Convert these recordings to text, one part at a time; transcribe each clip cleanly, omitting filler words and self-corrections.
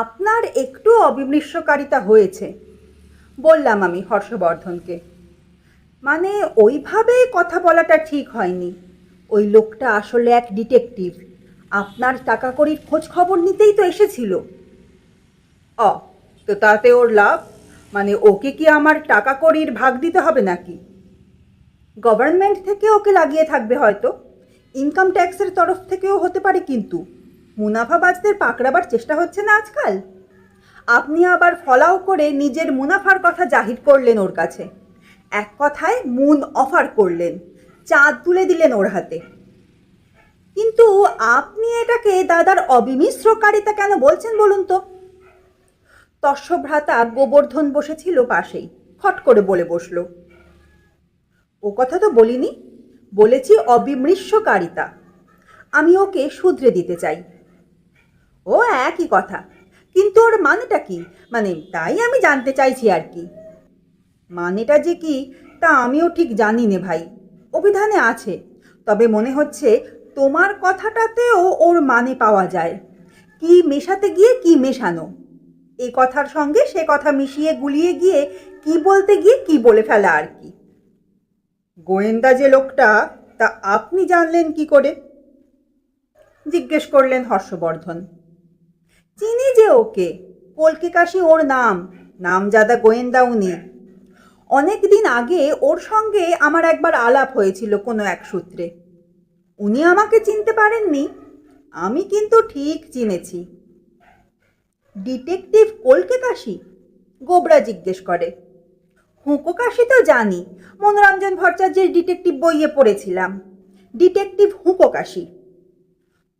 আপনার একটু অবিমৃষ্যকারিতা হয়েছে, বললাম আমি হর্ষবর্ধনকে। মানে ওইভাবে কথা বলাটা ঠিক হয়নি। ওই লোকটা আসলে এক ডিটেকটিভ, আপনার টাকা কড়ির খোঁজ খবর নিতেই তো এসেছিল। অ তো তাতে ওর লাভ? মানে ওকে কি আমার টাকা কড়ির ভাগ দিতে হবে নাকি? গভর্নমেন্ট থেকে ওকে লাগিয়ে থাকবে হয়তো, ইনকাম ট্যাক্সের তরফ থেকেও হতে পারে, কিন্তু মুনাফাবাজদের পাকড়াবার চেষ্টা হচ্ছে না আজকাল? আপনি আবার ফলাও করে নিজের মুনাফার কথা জাহির করলেন ওর কাছে, এক কথায় মুন অফার করলেন, চাঁদ তুলে দিলেন ওর হাতে। কিন্তু আপনি এটাকে দাদার অবিমিশ্রকারিতা কেন বলছেন বলুন তো? তস্যভ্রাতা গোবর্ধন বসেছিল পাশেই, খট করে বলে বসল, ও কথা তো বলিনি, বলেছি অবিমৃষ্যকারিতা। আমি ওকে শুধরে দিতে চাই। ও একই কথা, কিন্তু ওর মানেটা কি? মানে তাই আমি জানতে চাইছি আর কি। মানেটা যে কি তা আমিও ঠিক জানি নে ভাই, অভিধানে আছে, তবে মনে হচ্ছে তোমার কথাটাতেও ওর মানে পাওয়া যায়। কি মেশাতে গিয়ে কি মেশানো, এই কথার সঙ্গে সে কথা মিশিয়ে গুলিয়ে গিয়ে কি বলতে গিয়ে কি বলে ফেলা আর কি। গোয়েন্দা যে লোকটা, তা আপনি জানলেন কি করে? জিজ্ঞেস করলেন হর্ষবর্ধন। চিনি যে ওকে, কলকে কাশি ওর নাম, নামজাদা গোয়েন্দা উনি। অনেক দিন আগে ওর সঙ্গে আমার একবার আলাপ হয়েছিল কোনো এক সূত্রে। উনি আমাকে চিনতে পারেননি, আমি কিন্তু ঠিক চিনেছি। ডিটেকটিভ কলকে কাশি? গোবরা জিজ্ঞেস করে। হুঁকো কাশি তো জানি, মনোরঞ্জন ভট্টাচার্যের ডিটেকটিভ বইয়ে পড়েছিলাম। ডিটেকটিভ হুঁকো কাশি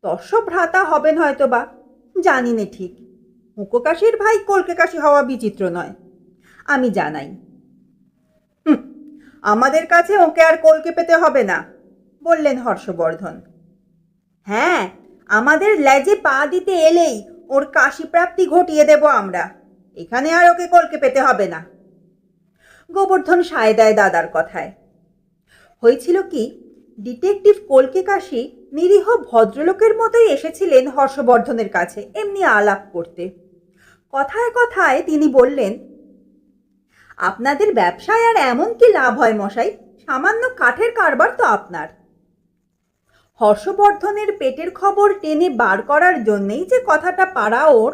তস্য ভ্রাতা হবেন হয়তো বা, জানি নে ঠিক। হুঁকো কাশির ভাই কলকে কাশি হওয়া বিচিত্র নয়, আমি জানাই। আমাদের কাছে ওকে আর কলকে পেতে হবে না, বললেন হর্ষবর্ধন। হ্যাঁ, আমাদের লেজে পা দিতে এলেই ওর কাশি প্রাপ্তি ঘটিয়ে দেব আমরা, এখানে আর ওকে কলকে পেতে হবে না। গোবর্ধন সায় দেয় দাদার কথায়। হয়েছিল কি, ডিটেকটিভ কলকে কাশি নিরীহ ভদ্রলোকের মতোই এসেছিলেন হর্ষবর্ধনের কাছে এমনি আলাপ করতে। কথায় কথায় তিনি বললেন, আপনাদের ব্যবসায় আর এমন কি লাভ হয় মশাই? সামান্য কাঠের কারবার তো আপনার। হর্ষবর্ধনের পেটের খবর টেনে বার করার জন্যেই যে কথাটা পাড়া ওর,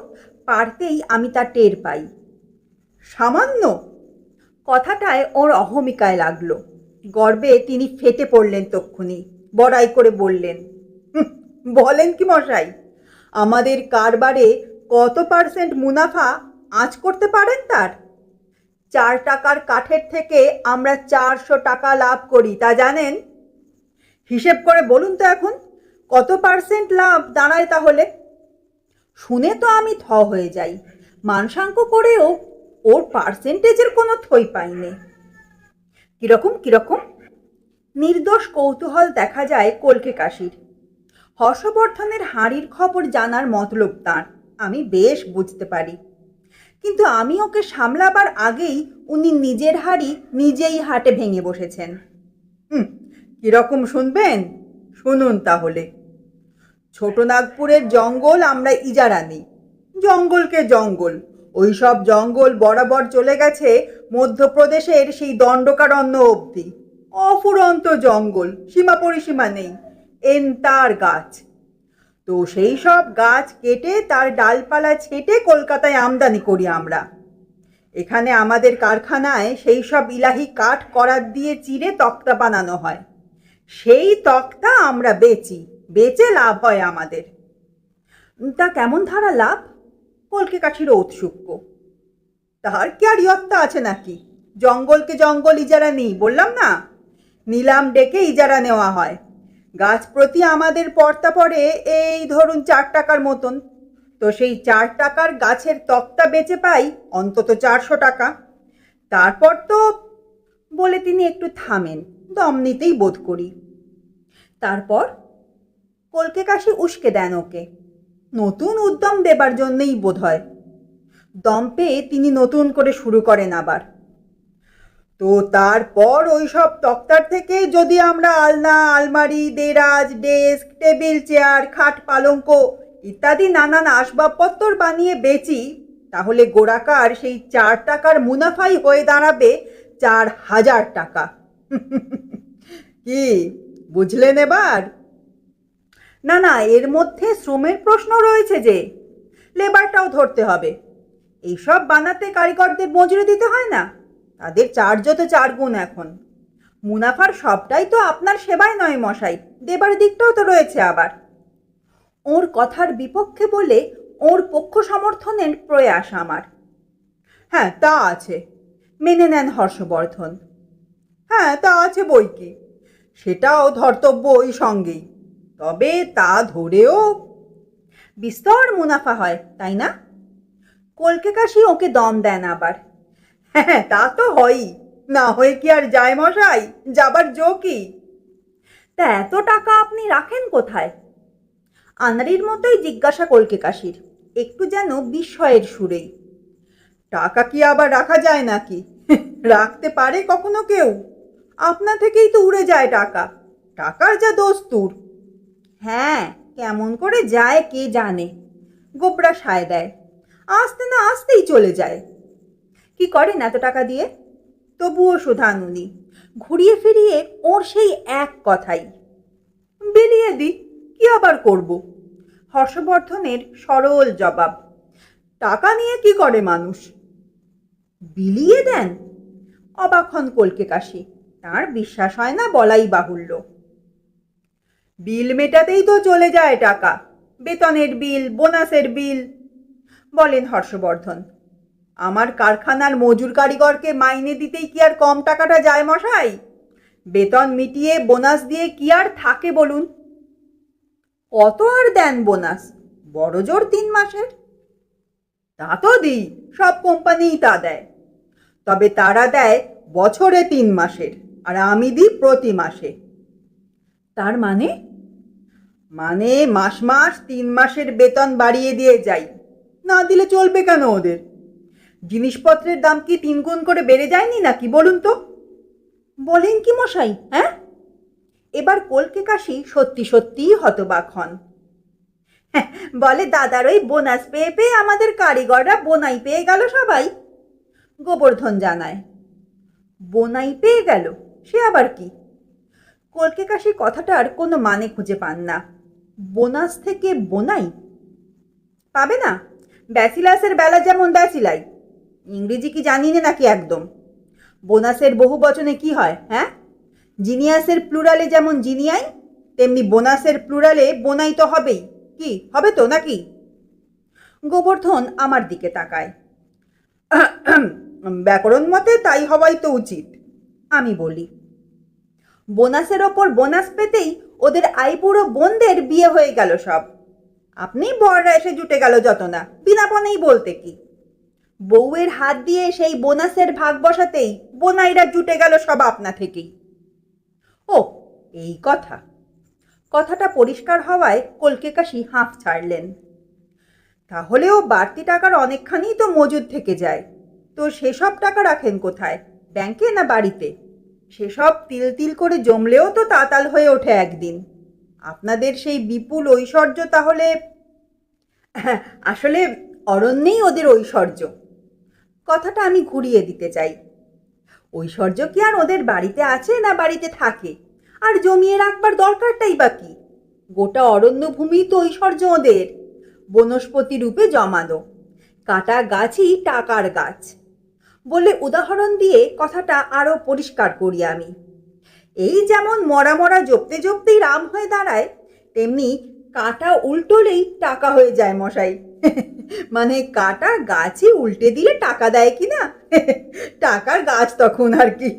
পারতেই আমি তা টের পাই। সামান্য কথাটায় ওর অহমিকায় লাগলো। গর্বে তিনি ফেটে পড়লেন তক্ষুনি, বড়াই করে বললেন, বলেন কি মশাই, আমাদের কারবারে কত পার্সেন্ট মুনাফা আঁচ করতে পারেন তার? 4 টাকার কাঠের থেকে আমরা 400 টাকা লাভ করি, তা জানেন? হিসেব করে বলুন তো এখন, কত পার্সেন্ট লাভ দাঁড়ায় তাহলে? শুনে তো আমি থ হয়ে যাই, মানসাঙ্ক করেও ওর পার্সেন্টেজের কোনো থই পাইনি। কিরকম কিরকম? নির্দোষ কৌতূহল দেখা যায় কলকে কাশির। হর্ষবর্ধনের হাঁড়ির খবর জানার মতলব তাঁর আমি বেশ বুঝতে পারি, কিন্তু আমি ওকে সামলাবার আগেই উনি নিজের হাঁড়ি নিজেই হাটে ভেঙে বসেছেন। কিরকম শুনবেন? শুনুন তাহলে। ছোটনাগপুরের জঙ্গল আমরা ইজারা নিই। জঙ্গলকে জঙ্গল, ওই সব জঙ্গল বরাবর চলে গেছে মধ্যপ্রদেশের সেই দণ্ডকারণ্য অবধি। অফুরন্ত জঙ্গল, সীমা পরিসীমা নেই, এনতার গাছ। তো সেই সব গাছ কেটে তার ডালপালা ছেঁটে কলকাতায় আমদানি করি আমরা। এখানে আমাদের কারখানায় সেই সব ইলাহি কাঠ করাত দিয়ে চিরে তক্তা বানানো হয়, সেই তক্তা আমরা বেচি, বেচে লাভ হয় আমাদের। তা কেমন ধারা লাভ? কলকে কাঠির ঔৎসুক্য। তাহার কি আর ইয়ত্তা আছে নাকি? জঙ্গলকে জঙ্গল ইজারা নেই বললাম না, নিলাম ডেকে ইজারা নেওয়া হয়। গাছ প্রতি আমাদের পড়তা পড়ে এই ধরুন 4 টাকার মতন। তো সেই 4 টাকার গাছের তক্তা বেচে পাই অন্তত 400 টাকা। তারপর তো, বলে তিনি একটু থামেন, দম নিতেই বোধ করি। তারপর কলকে কাশি উস্কে দেন ওকে, নতুন উদ্যম দেবার জন্যই বোধ হয়। দম পেয়ে তিনি নতুন করে শুরু করেন আবার। তো তারপর ওই সব তক্তার থেকে যদি আমরা আলনা, আলমারি, দেরাজ, ডেস্ক, টেবিল, চেয়ার, খাট, পালঙ্ক ইত্যাদি নানান আসবাবপত্র বানিয়ে বেচি, তাহলে গোড়াকার সেই 4 টাকার মুনাফাই হয়ে দাঁড়াবে 4,000 টাকা। কি বুঝলেন এবার? না না, এর মধ্যে শ্রমের প্রশ্ন রয়েছে, যে লেবারটাও ধরতে হবে। এইসব বানাতে কারিগরদের মজুরি দিতে হয় না? তাদের চার্জও তো 4 গুণ এখন। মুনাফার সবটাই তো আপনার সেবায় নয় মশাই, দেবার দিকটাও তো রয়েছে আবার। ওর কথার বিপক্ষে বলে ওর পক্ষ সমর্থনের প্রয়াস আমার। হ্যাঁ, তা আছে, মেনে নেন হর্ষবর্ধন। হ্যাঁ, তা আছে বই কি, সেটাও ধর্তব্য ওই সঙ্গেই। তবে তা ধরেও বিস্তর মুনাফা হয়, তাই না? কলকে কাশি ওকে দম দেন আবার। হ্যাঁ, তা তো হয়ই, না হয়ে কি আর যায় মশাই, যাবার জো কি? তা এত টাকা আপনি রাখেন কোথায়? আনাড়ির মতোই জিজ্ঞাসা কলকে কাশির, একটু যেন বিস্ময়ের সুরেই। টাকা কি আবার রাখা যায় নাকি? রাখতে পারে কখনো কেউ? আপনা থেকেই তো উড়ে যায় টাকা, টাকার যা দস্তুর। হ্যাঁ, কেমন করে যায় কে জানে, গোবরা সায় দেয়, আসতে না আসতেই চলে যায়। কি করেন এত টাকা দিয়ে? তবুও সুধানুনি, ঘুরিয়ে ফিরিয়ে ওর সেই এক কথাই। বিলিয়ে দিই, কি আবার করব? হর্ষবর্ধনের সরল জবাব। টাকা নিয়ে কি করে মানুষ? বিলিয়ে দেন? অবাক হন কলকে কাশি, তার বিশ্বাস হয় না বলাই বাহুল্য। বিল মেটাতেই তো চলে যায় টাকা, বেতনের বিল, বোনাসের বিল। বলেন হর্ষবর্ধন, আমার কারখানার মজুর কারিগরকে মাইনে দিতেই কি আর কম টাকাটা যায় মশাই? বেতন মিটিয়ে বোনাস দিয়ে কি আর থাকে বলুন? কত আর দেন বোনাস? বড় জোর 3 মাসের। তা তো দিই, সব কোম্পানিই তা দেয়। তবে তারা দেয় বছরে 3 মাসের, আর আমি দিই প্রতি মাসে। তার মানে? মানে মাস মাস 3 মাসের বেতন বাড়িয়ে দিয়ে যাই। না দিলে চলবে কেন ওদের? জিনিসপত্রের দাম কি 3 গুণ করে বেড়ে যায়নি নাকি বলুন তো? বলেন কি মশাই, হ্যাঁ? এবার কলকে কাশি সত্যি সত্যিই হতবাক হন। বলে দাদার ওই বোনাস পেয়ে পেয়ে আমাদের কারিগররা বোনাই পেয়ে গেল সবাই। গোবর্ধন জানায়। বোনাই পেয়ে গেল? সে আবার কি? কলকে কাশি কথাটার কোনো মানে খুঁজে পান না। বোনাস থেকে বোনাই পাবে না? ব্যাচিলাসের বেলা যেমন ব্যাচিলাই, ইংরেজি কি জানি না নাকি একদম? বোনাসের বহু বচনে কি হয়, হ্যাঁ? জিনিয়াসের প্লুরালে যেমন জিনিয়াই, তেমনি বোনাসের প্লুরালে বোনাই তো হবেই। কি হবে তো নাকি? গোবর্ধন আমার দিকে তাকায়। ব্যাকরণ মতে তাই হওয়াই তো উচিত, আমি বলি। বোনাসের ওপর বোনাস পেতেই ওদের আইবুড়ো বোনদের বিয়ে হয়ে গেল সব। আপনি বররা এসে জুটে গেল যত না, বিনাপনেই বলতে কি। বউয়ের হাত দিয়ে সেই বোনাসের ভাগ বসাতেই বোনাইরা জুটে গেল সব আপনা থেকেই। ও, এই কথা। কথাটা পরিষ্কার হওয়ায় কলকে কাশি হাঁফ ছাড়লেন। তাহলেও বাড়তি টাকার অনেকখানি তো মজুদ থেকে যায়, তো সেসব টাকা রাখেন কোথায়? ব্যাংকে না বাড়িতে? সেসব তিল তিল করে জমলেও তো তাতাল হয়ে ওঠে একদিন। আপনাদের সেই বিপুল ঐশ্বর্য তাহলে? আসলে অরণ্যেই ওদের ঐশ্বর্য। কথাটা আমি ঘুরিয়ে দিতে চাই। ঐশ্বর্য কি আর ওদের বাড়িতে আছে না বাড়িতে থাকে? আর জমিয়ে রাখবার দরকারটাই বা কি? গোটা অরণ্যভূমি তো ঐশ্বর্য ওদের, বনস্পতি রূপে জমানো। কাটা গাছই টাকার গাছ বলে উদাহরণ দিয়ে কথাটা আরো পরিষ্কার করি আমি। এই যেমন মরা মরা জপতে জপতেই রাম হয়ে দাঁড়ায়, তেমনি কাটা উল্টোলেই টাকা হয়ে যায় মশাই। মানে কাটা গাছই উল্টে দিলে টাকা দেয় কি না? টাকার গাছ তখন আর কি।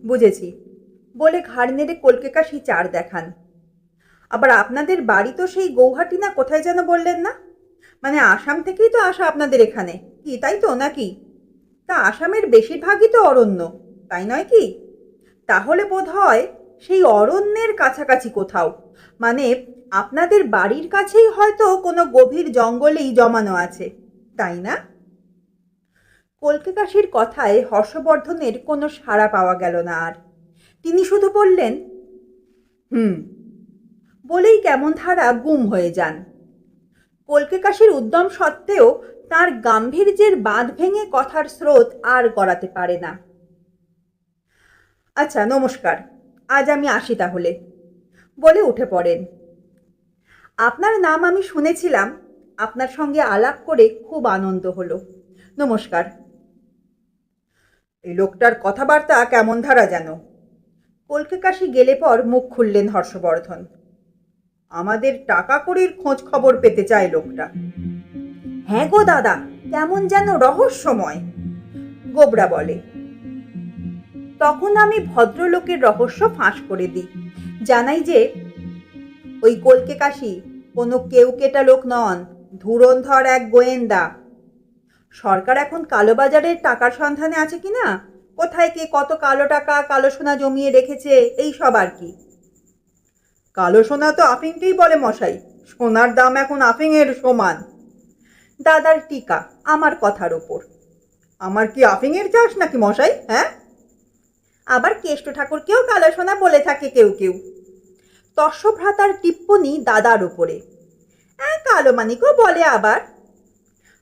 বুঝেছি বলে ঘাড় নেড়ে কলকে কাশি চার দেখান। আবার আপনাদের বাড়ি তো সেই গৌহাটি না কোথায় যেন বললেন না? মানে আসাম থেকেই তো আসা আপনাদের এখানে, কি তাই তো নাকি? তা আসামের বেশিরভাগই তো অরণ্য, তাই নয় কি? তাহলে বোধ হয় সেই অরণ্যের কাছাকাছি কোথাও, মানে আপনাদের বাড়ির কাছেই হয়তো কোনো গভীর জঙ্গলেই জমানো আছে, তাই না? কলকে কাশির কথায় হর্ষবর্ধনের কোনো সাড়া পাওয়া গেল না আর। তিনি শুধু বললেন, বলেই কেমন ধারা গুম হয়ে যান। কলকে কাশির উদ্যম সত্ত্বেও তার গাম্ভীর্যের বাঁধ ভেঙে কথার স্রোত আর গড়াতে পারে না। আচ্ছা, নমস্কার, আজ আমি আসি তাহলে, বলে উঠে পড়েন। আপনার নাম আমি শুনেছিলাম, আপনার সঙ্গে আলাপ করে খুব আনন্দ হলো। নমস্কার। এই লোকটার কথাবার্তা কেমন ধারা যেন। কলকে কাশি গেলে পর মুখ খুললেন হর্ষবর্ধন। আমাদের টাকা কড়ির খোঁজ খবর পেতে চায় লোকটা। হ্যাঁ গো দাদা, কেমন যেন রহস্যময়, গোবরা বলে। তখন আমি ভদ্রলোকের রহস্য ফাঁস করে দিই, জানাই যে ওই কলকে কাশি কোনো কেউকেটা লোক নন, ধুরন্ধর এক গোয়েন্দা। সরকার এখন কালোবাজারের টাকার সন্ধানে আছে কিনা, কোথায় কে কত কালো টাকা কালো সোনা জমিয়ে রেখেছে, এই সব আর কি। কালো সোনা তো আফিংকেই বলে মশাই, সোনার দাম এখন আফিংয়ের সমান। দাদার টিকা আমার কথার ওপর। আমার কি আফিংয়ের চাষ নাকি মশাই? হ্যাঁ, আবার কেষ্ট ঠাকুরকেও কালো সোনা বলে থাকে কেউ কেউ। তস্যভ্রাতার টিপ্পনি দাদার ওপরে। হ্যাঁ, কালো মানিকও বলে আবার।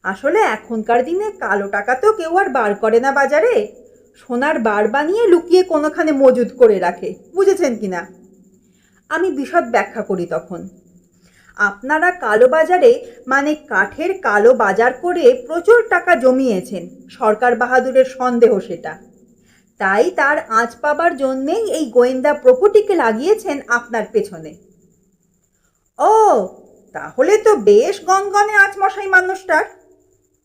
আসলে এখনকার দিনে কালো টাকা তো কেউ আর বার করে না বাজারে, সোনার বার বানিয়ে লুকিয়ে কোনোখানে মজুদ করে রাখে, বুঝেছেন কিনা? আমি বিশদ ব্যাখ্যা করি তখন। আপনারা কালো বাজারে মানে কাঠের কালো বাজার করে প্রচুর টাকা জমিয়েছেন, সরকার বাহাদুরের সন্দেহ সেটা। তাই তার আঁচ পাবার জন্যেই এই গোয়েন্দা প্রভুটিকে লাগিয়েছেন আপনার পেছনে। ও, তাহলে তো বেশ গনগনে আঁচ মশাই মানুষটার,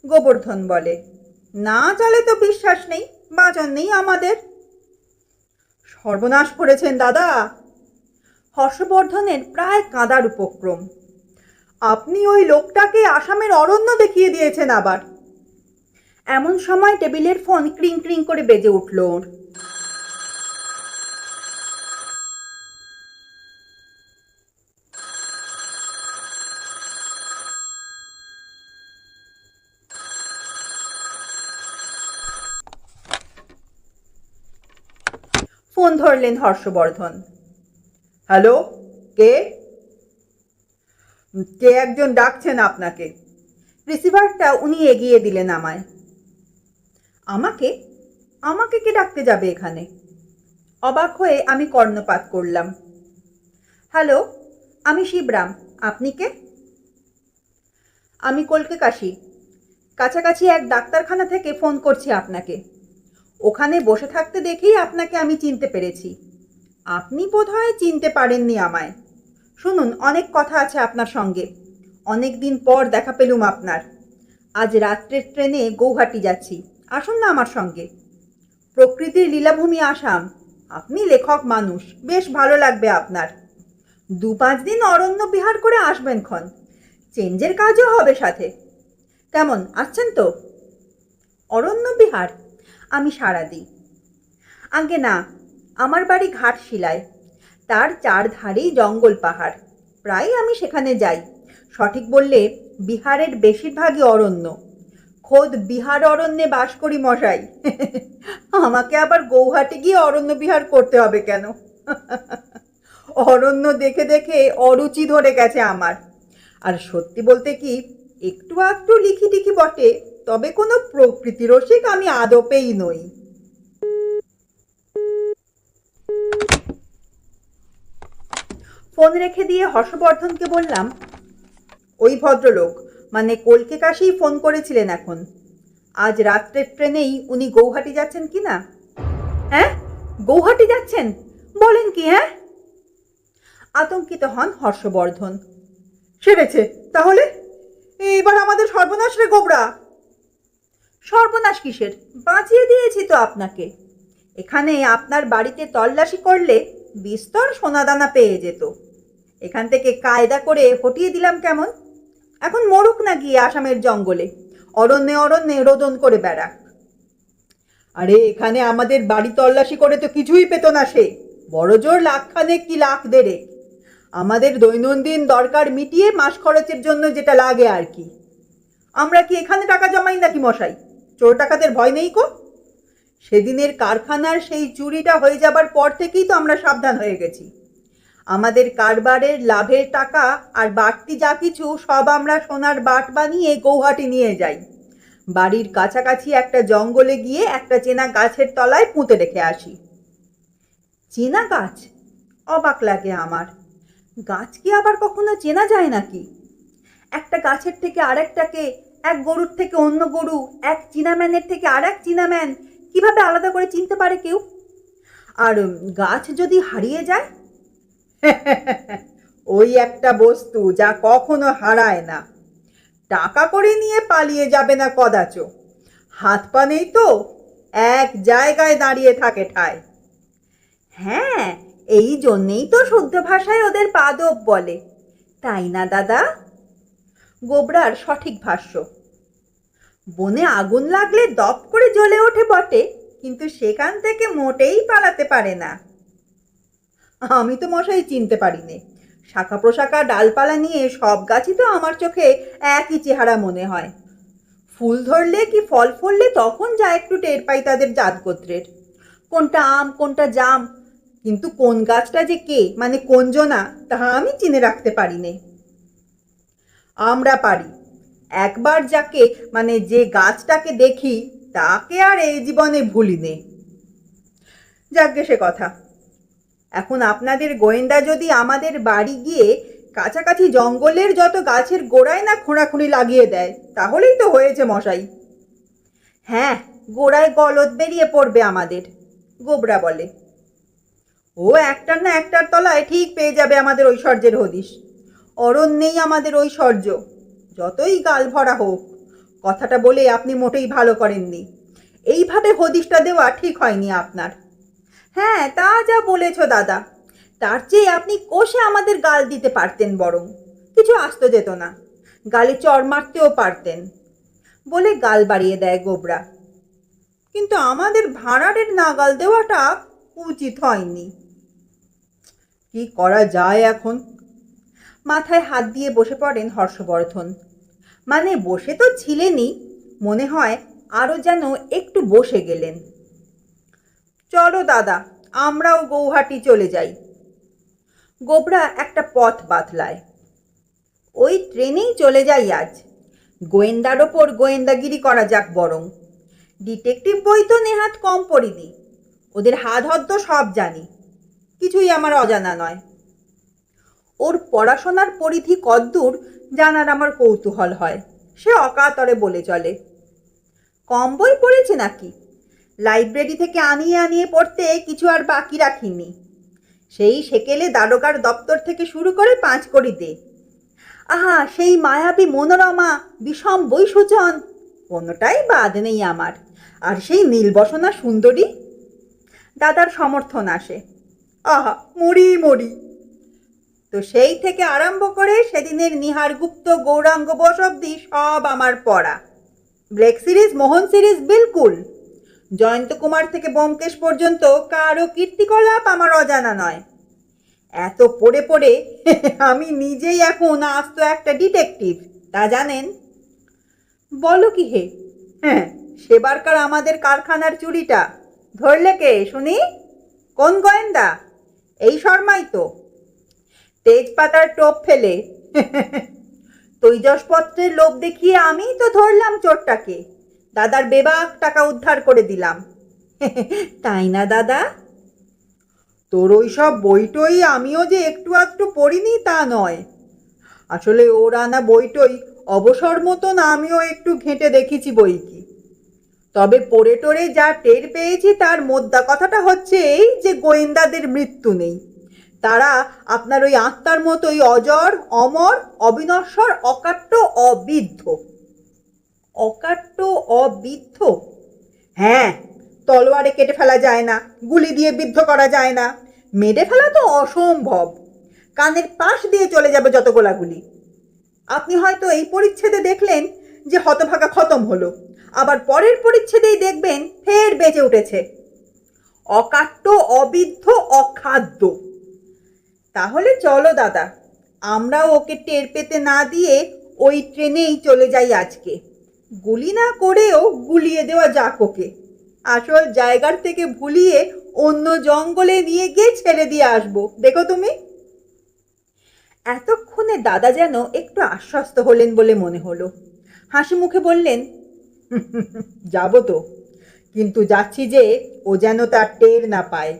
গোবর্ধন বলে। না চলে তো বিশ্বাস নেই, বাঁচন নেই আমাদের। সর্বনাশ করেছেন দাদা। হর্ষবর্ধনের প্রায় কাঁদার উপক্রম। আপনি ওই লোকটাকে আসামের অরণ্য দেখিয়ে দিয়েছেন আবার। এমন সময় টেবিলের ফোন ক্রিং ক্রিং করে বেজে উঠল ওর। ফোন ধরলেন হর্ষবর্ধন। হ্যালো, কে? কে একজন ডাকছেন আপনাকে। রিসিভারটা উনি এগিয়ে দিলেন আমায়। আমাকে? আমাকে কে ডাকতে যাবে এখানে? অবাক হয়ে আমি কর্ণপাত করলাম। হ্যালো, আমি শিবরাম, আপনি কে? আমি কলকে কাশি, কাছাকাছি এক ডাক্তারখানা থেকে ফোন করছি আপনাকে। ওখানে বসে থাকতে দেখেই আপনাকে আমি চিনতে পেরেছি। আপনি বোধহয় চিনতে পারেননি আমায়। শুনুন, অনেক কথা আছে আপনার সঙ্গে। অনেক দিন পর দেখা পেলুম আপনার। আজ রাত্রের ট্রেনে গৌহাটি যাচ্ছি, আসুন না আমার সঙ্গে। প্রকৃতির লীলাভূমি আসাম, আপনি লেখক মানুষ, বেশ ভালো লাগবে আপনার। 2-5 দিন অরণ্য বিহার করে আসবেন ক্ষণ, চেঞ্জের কাজও হবে সাথে। কেমন, আসছেন তো? অরণ্য বিহার? আমি সাড়া দিই। আগে না, আমার বাড়ি ঘাটশিলায়, তার চারধারেই জঙ্গল পাহাড়, প্রায় আমি সেখানে যাই। সঠিক বললে বিহারের বেশিরভাগই অরণ্য। খোদ বিহার অরণ্যে বাস করি মশাই। আমাকে আবার গৌহাটি গিয়ে অরণ্য বিহার করতে হবে কেন? অরণ্য দেখে দেখে অরুচি ধরে গেছে আমার। আর সত্যি বলতে কি, একটু একটু লিখি টিখি বটে, তবে কোনো প্রকৃতি রসিক আমি আদপেই নই। ফোন রেখে দিয়ে হর্ষবর্ধনকে বললাম, ওই ভদ্রলোক মানে কলকে কাশি ফোন করেছিলেন এখন। আজ রাত্রের ট্রেনেই উনি গৌহাটি যাচ্ছেন কি না। হ্যাঁ, গৌহাটি যাচ্ছেন? বলেন কি? হ্যাঁ, আতঙ্কিত হন হর্ষবর্ধন। সেরেছে তাহলে, এবার আমাদের সর্বনাশ রে গোবরা। সর্বনাশ কিসের? বাঁচিয়ে দিয়েছি তো আপনাকে। এখানে আপনার বাড়িতে তল্লাশি করলে বিস্তর সোনাদানা পেয়ে যেত। এখান থেকে কায়দা করে হটিয়ে দিলাম কেমন। এখন মরুক না গিয়ে আসামের জঙ্গলে, অরণ্যে অরণ্যে রোদন করে বেড়াক। আরে এখানে আমাদের বাড়ি তল্লাশি করে তো কিছুই পেত না সে, বড় জোর 1,000 কি 1,2,000। আমাদের দৈনন্দিন দরকার মিটিয়ে মাস খরচের জন্য যেটা লাগে আর কি। আমরা কি এখানে টাকা জমাই নাকি মশাই? চোর টাকাদের ভয় নেই কো? সেদিনের কারখানার সেই চুরিটা হয়ে যাবার পর থেকেই তো আমরা সাবধান হয়ে গেছি। আমাদের কারবারের লাভের টাকা আর বাড়তি যা কিছু সব আমরা সোনার বাট বানিয়ে গৌহাটি নিয়ে যাই। বাড়ির কাছাকাছি একটা জঙ্গলে গিয়ে একটা চেনা গাছের তলায় পুঁতে রেখে আসি। চেনা গাছ? অবাক লাগে আমার। গাছ কি আবার কখনো চেনা যায় নাকি? একটা গাছের থেকে আরেকটাকে, এক গরুর থেকে অন্য গরু, এক চীনাম্যানের থেকে আর এক চীনাম্যান কিভাবে আলাদা করে চিনতে পারে কেউ? আর গাছ যদি হারিয়ে যায়? ওই একটা বস্তু যা কখনো হারায় না। টাকা করে নিয়ে পালিয়ে যাবে না কদাচ। হাত পা নেই তো, এক জায়গায় দাঁড়িয়ে থাকে ঠায়। হ্যাঁ, এই জন্যেই তো শুদ্ধ ভাষায় ওদের পাদব বলে, তাই না দাদা? গোবরার সঠিক ভাষ্য। বনে আগুন লাগলে দপ করে জ্বলে ওঠে বটে, কিন্তু সেখান থেকে মোটেই পালাতে পারে না। আমি তো মশাই চিনতে পারিনি। শাখা প্রশাখা ডালপালা নিয়ে সব গাছই তো আমার চোখে একই চেহারা মনে হয়। ফুল ধরলে কি ফল ফললে তখন যা একটু টের পাই তাদের জাতগোত্রের, কোনটা আম কোনটা জাম, কিন্তু কোন গাছটা যে কে, মানে কোন জনা, তাহা আমি চিনে রাখতে পারিনি। আমরা পারি। একবার যাকে, মানে যে গাছটাকে দেখি তাকে আর এই জীবনে ভুলিনে। যাজ্ঞে সে কথা। এখন আপনাদের গোয়েন্দা যদি আমাদের বাড়ি গিয়ে কাছাকাছি জঙ্গলের যত গাছের গোড়ায় না খোঁড়াখুঁড়ি লাগিয়ে দেয়, তাহলেই তো হয়েছে মশাই। হ্যাঁ, গোড়ায় গলদ বেরিয়ে পড়বে আমাদের, গোবরা বলে। ও একটার না একটার তলায় ঠিক পেয়ে যাবে আমাদের ঐশ্বর্যের হদিশ। অরণ্যেই আমাদের ঐশ্বর্য, যতই গাল ভরা হোক। কথাটা বলে আপনি মোটেই ভালো করেননি। এইভাবে হদিশটা দেওয়া ঠিক হয়নি আপনার। হ্যাঁ, তা যা বলেছ দাদা, তার চেয়ে আপনি কষে আমাদের গাল দিতে পারতেন, বরং কিছু আসতে যেত না, গালে চড় মারতেও পারতেন, বলে গাল বাড়িয়ে দেয় গোবরা। কিন্তু আমাদের ভাঁড়ারের নাগাল দেওয়াটা উচিত হয়নি। কি করা যায় এখন? মাথায় হাত দিয়ে বসে পড়েন হর্ষবর্ধন। মানে বসে তো ছিলেনই, মনে হয় আরো যেন একটু বসে গেলেন। চলো দাদা, আমরাও গৌহাটি চলে যাই। গোবরা একটা পথ বাতলায়। ওই ট্রেনেই চলে যাই আজ। গোয়েন্দার ওপর গোয়েন্দাগিরি করা যাক বরং। ডিটেকটিভ বই তো নেহাত কম পড়িনি, ওদের হাত হদ্দ সব জানি, কিছুই আমার অজানা নয়। ওর পড়াশোনার পরিধি কদ্দূর জানার আমার কৌতূহল হয়, সে অকাতরে বলে চলে। কম বই পড়েছে নাকি? লাইব্রেরি থেকে আনিয়ে আনিয়ে পড়তে কিছু আর বাকি রাখিনি। সেই সেকেলে দারোগার দপ্তর থেকে শুরু করে 5 কড়িতে। আহা, সেই মায়াবী মনোরমা, বিষম বৈসূচন, কোনোটাই বাদ নেই আমার। আর সেই নীলবসনা সুন্দরী। দাদার সমর্থন আসে। আহা, মরি মরি। তো সেই থেকে আরম্ভ করে সেদিনের নিহার গুপ্ত, গৌরাঙ্গ বোস অব্দি সব আমার পড়া। ব্লেক সিরিজ, মোহন সিরিজ বিলকুল। জয়ন্ত কুমার থেকে ব্যোমকেশ পর্যন্ত কারো কীর্তিকলাপ আমার অজানা নয়। এত পড়ে পড়ে আমি নিজেই এখন আস্ত একটা ডিটেকটিভ, তা জানেন? বলো কি হে? হ্যাঁ, সেবারকার আমাদের কারখানার চুরিটা ধরলে কে শুনি? কোন গোয়েন্দা? এই শর্মাই তো। তেজপাতার টোপ ফেলে তৈজসপত্রের লোভ দেখিয়ে আমিই তো ধরলাম চোরটাকে, দাদার বেবাক টাকা উদ্ধার করে দিলাম। তাই না দাদা? তোর ওই সব বইটই আমিও যে একটু আধটু পড়িনি তা নয়। আসলে ওর আনা বইটই অবসর মতন আমিও একটু ঘেঁটে দেখেছি বই কি। তবে পড়ে টড়ে যা টের পেয়েছি তার মোদ্দা কথাটা হচ্ছে এই যে গোয়েন্দাদের মৃত্যু নেই। তারা আপনার ওই আত্মার মতোই অজর, অমর, অবিনশ্বর, অকাট্য, অবিদ্ধ। অকাট্য, অবিদ্ধ? হ্যাঁ, তলোয়ারে কেটে ফেলা যায় না, গুলি দিয়ে বিদ্ধ করা যায় না, মেরে ফেলা তো অসম্ভব। কানের পাশ দিয়ে চলে যাবে যত গোলাগুলি। আপনি হয়তো এই পরিচ্ছেদে দেখলেন যে হতভাগা খতম হলো, আবার পরের পরিচ্ছেদেই দেখবেন ফের বেঁচে উঠেছে। অকাট্য, অবিদ্ধ, অখাদ্য। তাহলে চলো দাদা, আমরাও ওকে টের পেতে না দিয়ে ওই ট্রেনেই চলে যাই আজকে। গুলি না করেও গুলিয়ে দেওয়া যাক ওকে। আসল জায়গার থেকে ভুলিয়ে অন্য জঙ্গলে নিয়ে গিয়ে ছেড়ে দিয়ে আসবো, দেখো তুমি। এতক্ষণে দাদা যেন একটু আশ্বস্ত হলেন বলে মনে হলো। হাসি মুখে বললেন, যাব তো, কিন্তু যাচ্ছি যে ও যেন তার টের না পায়।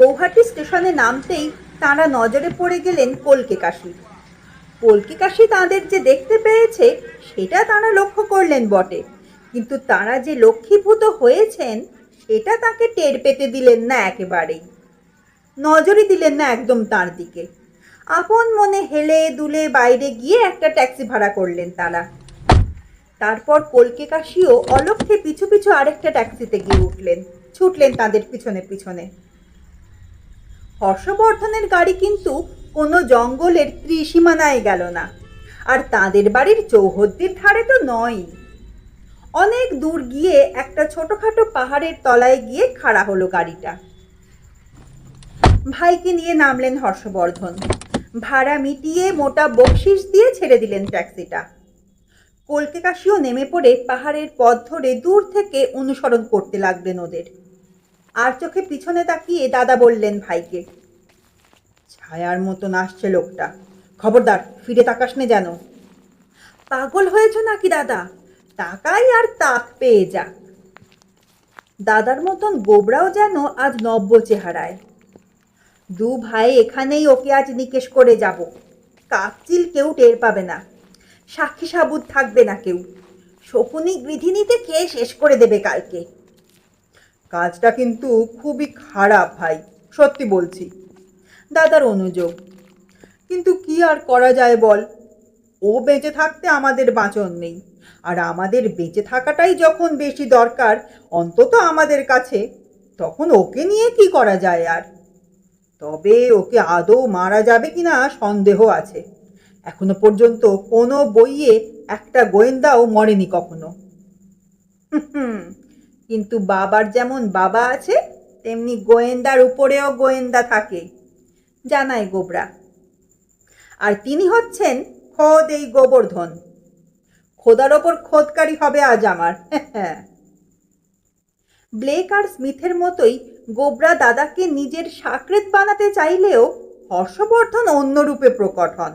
গৌহাটি স্টেশনে নামতেই তাঁরা নজরে পড়ে গেলেন কলকে কাশি। কলকে কাশি তাঁদের যে দেখতে পেয়েছে সেটা তাঁরা লক্ষ্য করলেন বটে, কিন্তু তাঁরা যে লক্ষ্মীভূত হয়েছেন সেটা তাকে টের পেতে দিলেন না একেবারেই। নজরই দিলেন না একদম তার দিকে। আপন মনে হেলে দুলে বাইরে গিয়ে একটা ট্যাক্সি ভাড়া করলেন তারা। তারপর কলকে কাশিও অলক্ষ্যে পিছু পিছু আরেকটা ট্যাক্সিতে গিয়ে উঠলেন, ছুটলেন তাদের পিছনে পিছনে। হর্ষবর্ধনের গাড়ি কিন্তু কোনো জঙ্গলের ত্রিসীমানায় গেল না, আর তাদের বাড়ির চৌহদ্দির ধারে তো নয়। অনেক দূর গিয়ে একটা ছোটখাটো পাহাড়ের তলায় গিয়ে খাড়া হলো গাড়িটা। ভাইকে নিয়ে নামলেন হর্ষবর্ধন। ভাড়া মিটিয়ে মোটা বকশিস দিয়ে ছেড়ে দিলেন ট্যাক্সিটা। কলকে কাশিও নেমে পড়ে পাহাড়ের পথ ধরে দূর থেকে অনুসরণ করতে লাগলেন ওদের। আর চোখে পিছনে তাকিয়ে দাদা বললেন ভাইকে, ছায়ার মতন আসছে লোকটা, খবরদার ফিরে তাকাস নে যেন। পাগল হয়েছ নাকি দাদা? তাকাই আর তাক পেয়ে যাক। দাদার মতন গোবরাও যেন আজ নব্য চেহারায়। দু ভাই এখানেই ওকে আজ নিকেশ করে যাব। কাকচিল কেউ টের পাবে না, সাক্ষী সাবুত থাকবে না কেউ। শকুনি গৃধিনীতে খেয়ে শেষ করে দেবে কালকে। কাজটা কিন্তু খুবই খারাপ ভাই, সত্যি বলছি। দাদার অনুযোগ। কিন্তু কি আর করা যায় বল, ও বেঁচে থাকতে আমাদের বাঁচন নেই, আর আমাদের বেঁচে থাকাটাই যখন বেশি দরকার অন্তত আমাদের কাছে, তখন ওকে নিয়ে কি করা যায় আর। তবে ওকে আদৌ মারা যাবে কিনা সন্দেহ আছে। এখনো পর্যন্ত কোনো বইয়ে একটা গোয়েন্দাও মরেনি কখনো। কিন্তু বাবার যেমন বাবা আছে তেমনি গোয়েন্দার উপরেও গোয়েন্দা থাকে, জানায় গোবরা। আর তিনি হচ্ছেন খোদ এই গোবর্ধন। খোদার ওপর খোদকারি হবে আজ আমার। ব্লেক আর স্মিথের মতোই গোবরা দাদাকে নিজের সাকরেত বানাতে চাইলেও হর্ষবর্ধন অন্য রূপে প্রকট হন।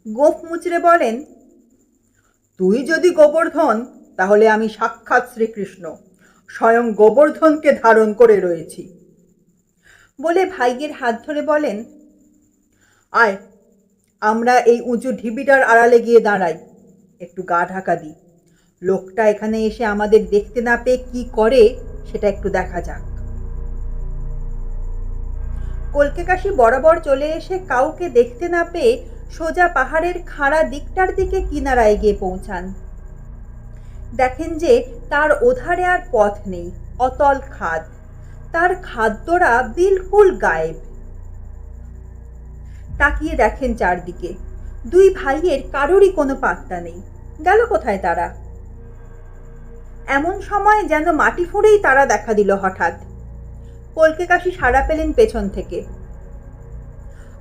গোঁফ মুচড়ে বলেন, তুই যদি গোবর্ধন তাহলে আমি সাক্ষাৎ শ্রীকৃষ্ণ, স্বয়ং গোবর্ধনকে ধারণ করে রয়েছি। বলে ভাইয়ের হাত ধরে বলেন, আয় আমরা এই উঁচু ঢিবিটার আড়ালে গিয়ে দাঁড়াই, একটু গা ঢাকা দিই। লোকটা এখানে এসে আমাদের দেখতে না পেয়ে কি করে সেটা একটু দেখা যাক। কলকে কাশি বরাবর চলে এসে কাউকে দেখতে না পেয়ে সোজা পাহাড়ের খাড়া দিকটার দিকে কিনারায় গিয়ে পৌঁছান। দেখেন যে তার ওধারে আর পথ নেই, অতল খাদ। তার খাদ্যরা বিলকুল গায়েব। তাকিয়ে দেখেন চারদিকে, দুই ভাইয়ের কারোরই কোনো পাত্তা নেই। গেল কোথায় তারা? এমন সময় যেন মাটি ফুঁড়েই তারা দেখা দিল হঠাৎ। কলকে কাশি সাড়া পেলেন পেছন থেকে,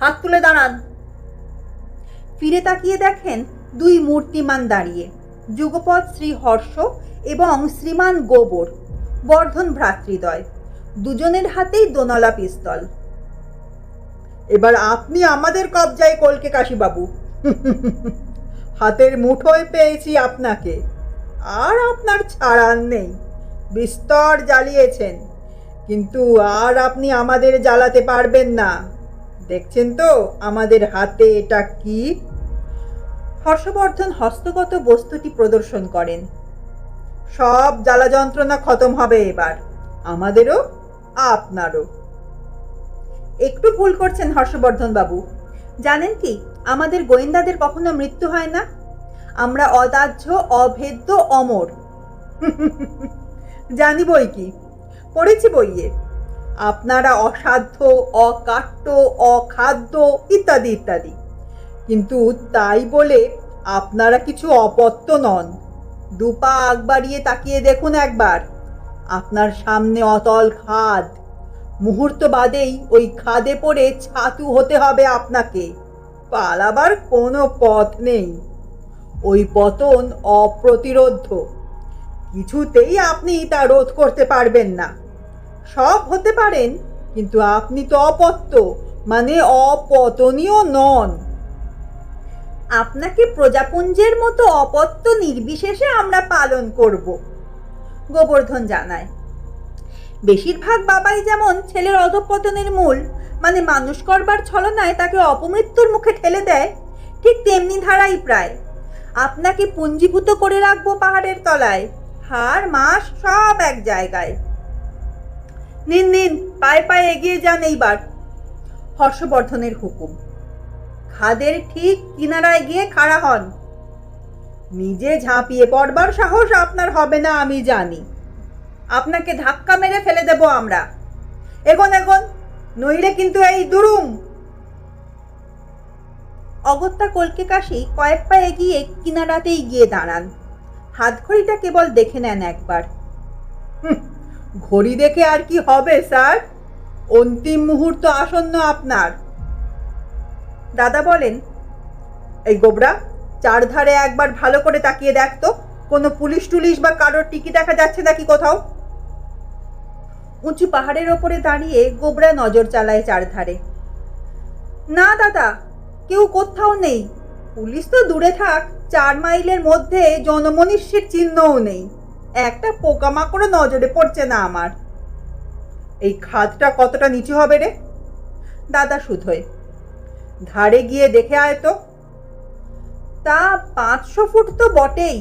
হাত তুলে দাঁড়ান। ফিরে তাকিয়ে দেখেন দুই মূর্তিমান দাঁড়িয়ে, যুগপৎ শ্রী হর্ষ এবং শ্রীমান গোবর, বর্ধন ভ্রাতৃদ্বয়, দুজনের হাতেই দোনলা পিস্তল। এবার আপনি আমাদের কবজায় কলকে কাশি বাবু। হাতের মুঠোয় পেয়েছি আপনাকে, আর আপনার ছাড়ার নেই। বিস্তর জ্বালিয়েছেন, কিন্তু আর আপনি আমাদের জ্বালাতে পারবেন না। দেখছেন তো আমাদের হাতে এটা কি? হর্ষবর্ধন হস্তগত বস্তুটি প্রদর্শন করেন। সব জ্বালা যন্ত্রণা খতম হবে এবার, আমাদেরও আপনারও। একটু ভুল করছেন হর্ষবর্ধন বাবু। জানেন কি, আমাদের গোয়েন্দাদের কখনো মৃত্যু হয় না। আমরা অদাহ্য, অভেদ্য, অমর। জানি বই কি, পড়েছি বইয়ে। আপনারা অসাধ্য, অকাট্য, অখাদ্য ইত্যাদি ইত্যাদি, কিন্তু তাই বলে আপনারা কিছু অপত্য নন। দুপা আগ বাড়িয়ে তাকিয়ে দেখুন একবার, আপনার সামনে অতল খাদ, মুহূর্ত বাদেই ওই খাদে পড়ে ছাতু হতে হবে আপনাকে। পালাবার কোনো পথ নেই। ওই পতন অপ্রতিরোধ্য। কিছুতেই আপনি তা রোধ করতে পারবেন না। সব হতে পারেন, কিন্তু আপনি তো অপত্য, মানে অপতনীয় নন। আপনাকে প্রজাপুঞ্জের মতো অপত্য নির্বিশেষে আমরা পালন করব, গোবর্ধন জানায়। বেশিরভাগ বাবাই যেমন ছেলের অধঃপতনের মূল, মানে মানুষ করবার ছলনায় তাকে অপমৃত্যুর মুখে ঠেলে দেয়, ঠিক তেমনি ধারাই প্রায়। আপনাকে পুঞ্জীভূত করে রাখবো পাহাড়ের তলায়, হাড় মাস সব এক জায়গায়। নিন নিন, পায়ে পায়ে এগিয়ে যান এইবার, হর্ষবর্ধনের হুকুম। খাদের ঠিক কিনারায় গিয়ে খাড়া হন। নিজে ঝাঁপিয়ে পড়বার সাহস আপনার হবে না আমি জানি। আপনাকে ধাক্কা মেরে ফেলে দেব আমরা। এগোন এগোন, নইলে কিন্তু এই দুরুম। অগত্যা কলকে কাশি কয়েক পা এগিয়ে কিনারাতেই গিয়ে দাঁড়ান। হাত ঘড়িটা কেবল দেখে নেন একবার। ঘড়ি দেখে আর কি হবে স্যার, অন্তিম মুহূর্ত আসন্ন আপনার। দাদা বলেন, এই গোবরা, চারধারে একবার ভালো করে তাকিয়ে দেখ তো, কোনো পুলিশ টুলিশ বা কারোর টিকি দেখা যাচ্ছে নাকি কোথাও। উঁচু পাহাড়ের ওপরে দাঁড়িয়ে গোবরা নজর চালায় চারধারে। না দাদা, কেউ কোথাও নেই। পুলিশ তো দূরে থাক, 4 মাইলের মধ্যে জনমনীষীর চিহ্নও নেই। একটা পোকামাকড়ও নজরে পড়ছে না আমার। এই খাদটা কতটা নিচু হবে রে? দাদা শুধোয়। ধারে গিয়ে দেখে আয় তো। তা 500 ফুট তো বটেই,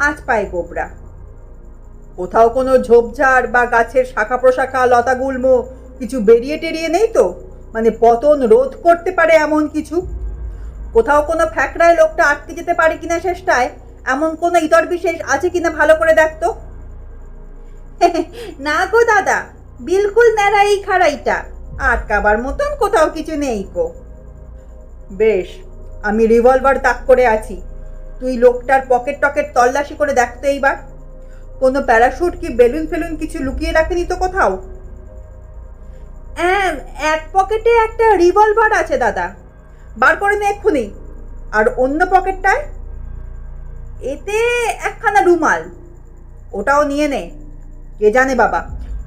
আজ পায় গোবরা। কোথাও কোনো ঝোপঝাড় বা গাছের শাখা প্রশাখা লতাগুল্ম কিছু বেরিয়ে টেরিয়ে নেই তো, মানে পতন রোধ করতে পারে এমন কিছু? কোথাও কোনো ফ্যাকড়ায় লোকটা আটকে যেতে পারে কিনা চেষ্টায়, এমন কোনো ইতর বিশেষ আছে কিনা ভালো করে দেখতো। না গো দাদা, বিলকুল ন্যাড়া এই খাড়াইটা, আটকাবার মতন কোথাও কিছু নেই গো। বেশ, আমি রিভলভার তাক করে আছি। তুই লোকটার পকেট টকেট তল্লাশি করে দেখতো এইবার। কোনো প্যারাশুট কি বেলুন ফেলুন কিছু লুকিয়ে রাখেনি তো কোথাও? এক পকেটে একটা রিভলভার আছে দাদা, বার করে নে এক্ষুনি। আর অন্য পকেটটায়? এতে একখানা রুমাল, ওটাও নিয়ে নে। কে জানে বাবা,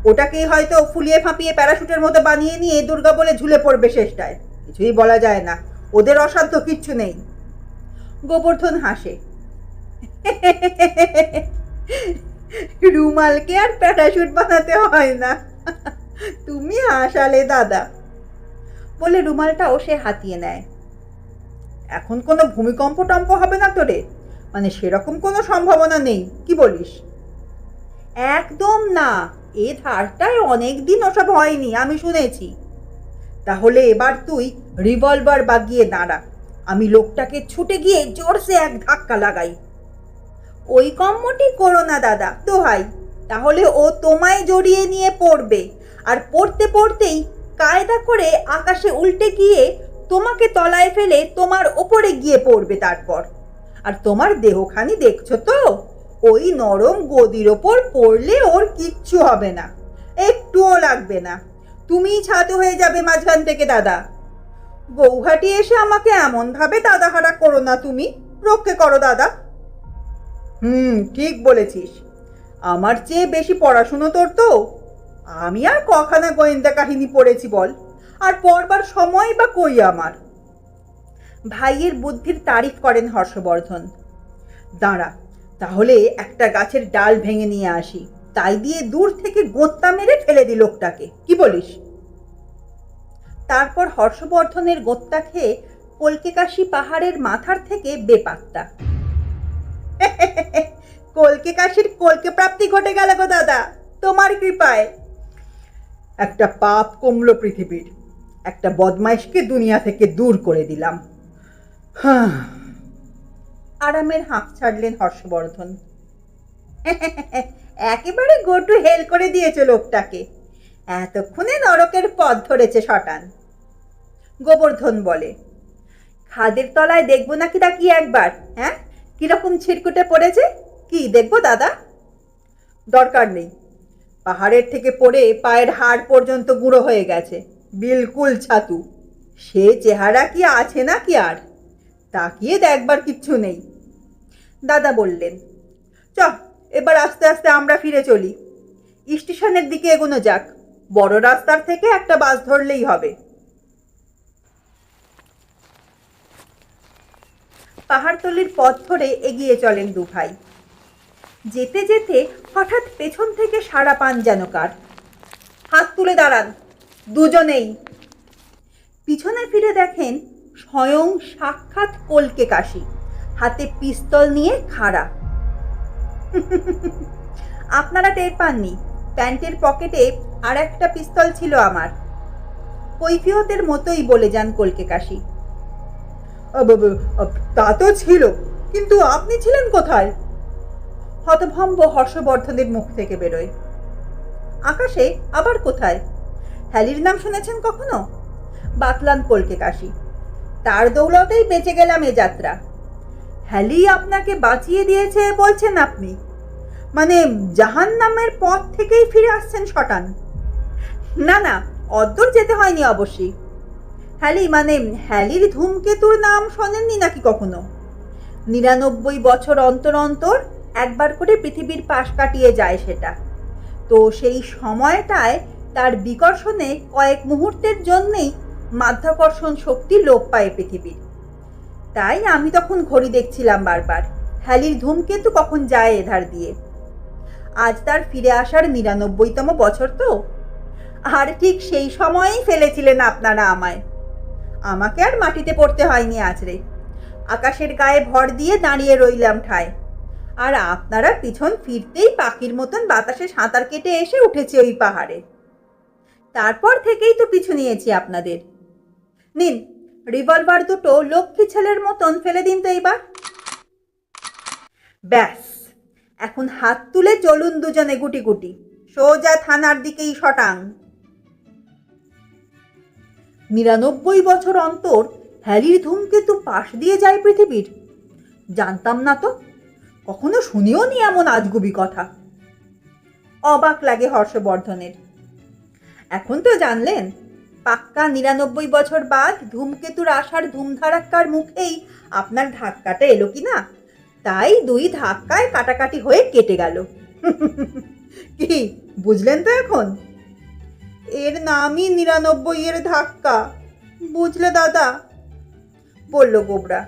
ওটাকেই হয়তো ফুলিয়ে ফাঁপিয়ে প্যারাশুটের মতো বানিয়ে নিয়ে দুর্গা বলে ঝুলে পড়বে শেষটায়। কিছুই বলা যায় না, ওদের অসাধ্য কিচ্ছু নেই। গোবর্ধন হাসে। রুমালকে আর প্যারাশুট বানাতে হয় না, তুমি হাসালে দাদা, বলে রুমালটাও সে হাতিয়ে নেয়। এখন কোনো ভূমিকম্প টম্প হবে না তোরে? মানে সেরকম কোনো সম্ভাবনা নেই, কি বলিস? একদম না, এ ধারটায় অনেকদিন ওসব হয়নি, আমি শুনেছি। তাহলে এবার তুই রিভলভার বাগিয়ে দাঁড়া, আমি লোকটাকে ছুটে গিয়ে জোরসে এক ধাক্কা লাগাই। ওই কম্মটি করো না দাদা, দোহাই, তাহলে ও তোমায় জড়িয়ে নিয়ে পড়বে, আর পড়তে পড়তেই কায়দা করে আকাশে উল্টে গিয়ে তোমাকে তলায় ফেলে তোমার ওপরে গিয়ে পড়বে তারপর। আর তোমার দেহখানি দেখছো তো, ওই নরম গদির ওপর পড়লে ওর কিচ্ছু হবে না, একটুও লাগবে না। তুমিই ছাতু হয়ে যাবে মাঝখান থেকে দাদা। গৌহাটি এসে আমাকে এমন ভাবে দাদাহারা করো না, তুমি রক্ষে করো দাদা। ঠিক বলেছিস, আমার চেয়ে বেশি পড়াশুনো তোর তো। আমি আর কখানা গোয়েন্দা কাহিনী পড়েছি বল, আর পড়বার সময় বা কই আমার। ভাইয়ের বুদ্ধির তারিফ করেন হর্ষবর্ধন। দাঁড়া, তাহলে একটা গাছের ডাল ভেঙে নিয়ে আসি, তাই দিয়ে দূর থেকে গোঁত্তা মেরে ফেলে দি লোকটাকে, কি বলিস? তারপর হর্ষবর্ধনের গোঁত্তা খেয়ে কলকে কাশি পাহাড়ের মাথার থেকে বেপাত্তা। কলকে কাশির কলকে প্রাপ্তি ঘটে গেল গো দাদা, তোমার কৃপায়। একটা পাপ কমলো পৃথিবীর, একটা বদমাইশকে দুনিয়া থেকে দূর করে দিলাম। আরামের হাঁক ছাড়লেন হর্ষবর্ধন। একেবারে গো টু হেল করে দিয়েছে লোকটাকে, এতক্ষণে নরকের পথ ধরেছে শটান। গোবর্ধন বলে, খাদের তলায় দেখবো নাকি তাকিয়ে একবার? হ্যাঁ, কিরকম ছিটকুটে পড়েছে, কি দেখবো দাদা? দরকার নেই, পাহাড়ের থেকে পড়ে পায়ের হাড় পর্যন্ত গুঁড়ো হয়ে গেছে, বিলকুল ছাতু। সে চেহারা কি আছে না কি আর? তাকিয়ে দেখবার কিচ্ছু নেই। দাদা বললেন, চ, এবার আস্তে আস্তে আমরা ফিরে চলি। স্টেশনের দিকে এগোনো যাক, বড় রাস্তার থেকে একটা বাস ধরলেই হবে। পাহাড়তলির পথ ধরে এগিয়ে চলেন দু ভাই। যেতে যেতে হঠাৎ পেছন থেকে সাড়া পান যেন কার। হাত তুলে দাঁড়ান, দুজনেই। পিছনে ফিরে দেখেন স্বয়ং সাক্ষাৎ কলকে কাশি, হাতে পিস্তল নিয়ে খাড়া। আপনারা টের পাননি, প্যান্টের পকেটে আর একটা পিস্তল ছিল আমার। কৈফিয়তের মতোই বলে যান কলকে কাশি। তা তো ছিল, কিন্তু আপনি ছিলেন কোথায়? হতভম্ব হর্ষবর্ধনের মুখ থেকে বেরোয়। আকাশে আবার কোথায়? হ্যালির নাম শুনেছেন কখনো? বাতলান কলকে কাশি। তার দৌলতেই বেঁচে গেলাম এ যাত্রা। হ্যালি আপনাকে বাঁচিয়ে দিয়েছে বলছেন আপনি? মানে জাহান্নামের পথ থেকেই ফিরে আসছেন শটান? না না, অদ্দূর যেতে হয়নি অবশ্যই। হ্যালি মানে হ্যালির ধূমকেতুর নাম শোনেননি নাকি কখনো? 99 বছর অন্তর অন্তর একবার করে পৃথিবীর পাশ কাটিয়ে যায় সেটা। তো সেই সময়টায় তার বিকর্ষণে কয়েক মুহূর্তের জন্যেই মাধ্যাকর্ষণ শক্তি লোপ পায় পৃথিবীর। তাই আমি তখন ঘড়ি দেখছিলাম বারবার, হ্যালির ধূমকেতু কখন যায় এধার দিয়ে। আজ তার ফিরে আসার 99তম বছর তো। আর ঠিক সেই সময়েই ফেলেছিলেন আপনারা আমায়। আমাকে আর মাটিতে পড়তে হয়নি আছড়ে। আকাশের গায়ে ভর দিয়ে দাঁড়িয়ে রইলাম ঠায়। আর আপনারা পিছন ফিরতেই পাখির মতন বাতাসে সাঁতার কেটে এসে উঠেছে ওই পাহাড়ে। তারপর থেকেই তো পিছু নিয়েছি আপনাদের। নিন, রিভলভার দুটো লক্ষ্মী ছেলের মতন ফেলে দিন তো এইবার। ব্যাস, এখন হাত তুলে চলুন দুজনে গুটি গুটি, সোজা থানার দিকেই শটাং। 99 বছর অন্তর হ্যালির ধূমকেতু পাশ দিয়ে যায় পৃথিবীর? জানতাম না তো, কখনো শুনিও নি এমন আজগুবি কথা। অবাক লাগে হর্ষবর্ধনের। এখন তো জানলেন, পাক্কা 99 বছর বাদ ধূমকেতুর আসার ধুমধারাক্কার মুখেই আপনার ধাক্কাটা এলো কিনা। তাই দুই ধাক্কায় কাটাকাটি হয়ে কেটে গেল। কি বুঝলেন তো এখন? এর নামই 99 এর ধাক্কা, বুঝলে দাদা? বলল গোবরা।